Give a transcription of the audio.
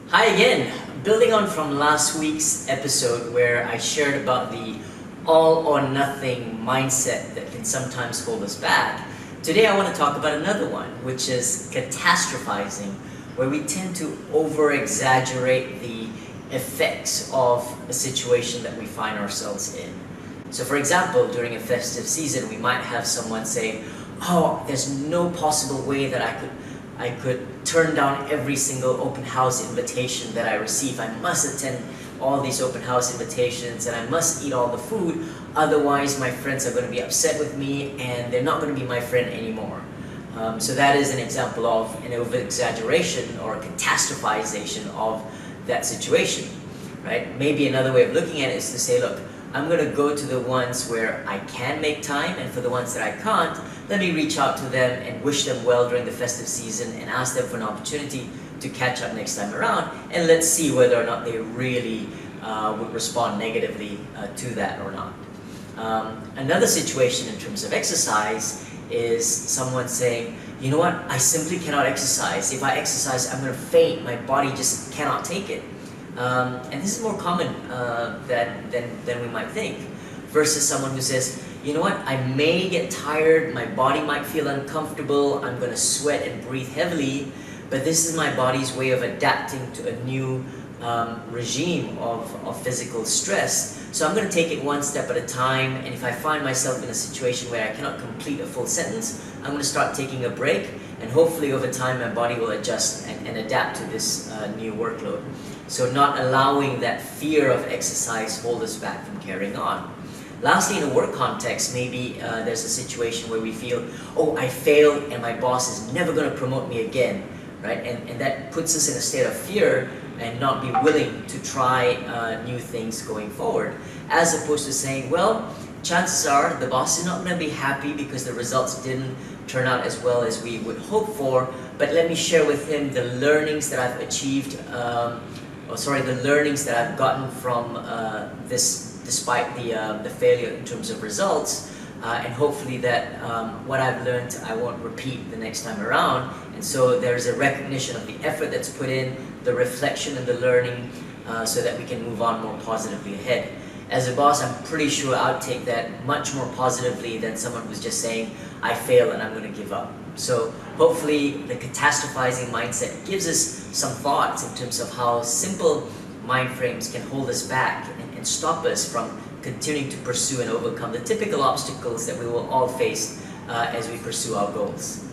Hi again! Building on from last week's episode where I shared about the all or nothing mindset that can sometimes hold us back, today I want to talk about another one, which is catastrophizing, where we tend to over-exaggerate the effects of a situation that we find ourselves in. So for example, during a festive season, we might have someone say, "Oh, there's no possible way that I could turn down every single open house invitation that I receive. I must attend all these open house invitations and I must eat all the food, otherwise my friends are going to be upset with me and they're not going to be my friend anymore." So that is an example of an over-exaggeration or catastrophization of that situation, right? Maybe another way of looking at it is to say, look, I'm going to go to the ones where I can make time, and for the ones that I can't, let me reach out to them and wish them well during the festive season and ask them for an opportunity to catch up next time around, and let's see whether or not they really would respond negatively to that or not. Another situation in terms of exercise is someone saying, you know what, I simply cannot exercise. If I exercise, I'm going to faint. My body just cannot take it. And this is more common than we might think, versus someone who says, you know what, I may get tired, my body might feel uncomfortable, I'm going to sweat and breathe heavily, but this is my body's way of adapting to a new regime of physical stress. So I'm going to take it one step at a time, and if I find myself in a situation where I cannot complete a full sentence, I'm going to start taking a break, and hopefully over time my body will adjust and adapt to this new workload. So not allowing that fear of exercise hold us back from carrying on. Lastly, in a work context, maybe there's a situation where we feel, oh, I failed and my boss is never going to promote me again, right? And that puts us in a state of fear and not be willing to try new things going forward, as opposed to saying, well, chances are the boss is not going to be happy because the results didn't turn out as well as we would hope for, but let me share with him the learnings that I've achieved, the learnings that I've gotten from this, despite the failure in terms of results, and hopefully that what I've learned I won't repeat the next time around. And so there's a recognition of the effort that's put in, the reflection and the learning, so that we can move on more positively ahead. As a boss, I'm pretty sure I'll take that much more positively than someone who's just saying, I fail and I'm going to give up. So hopefully the catastrophizing mindset gives us some thoughts in terms of how simple mind frames can hold us back and stop us from continuing to pursue and overcome the typical obstacles that we will all face as we pursue our goals.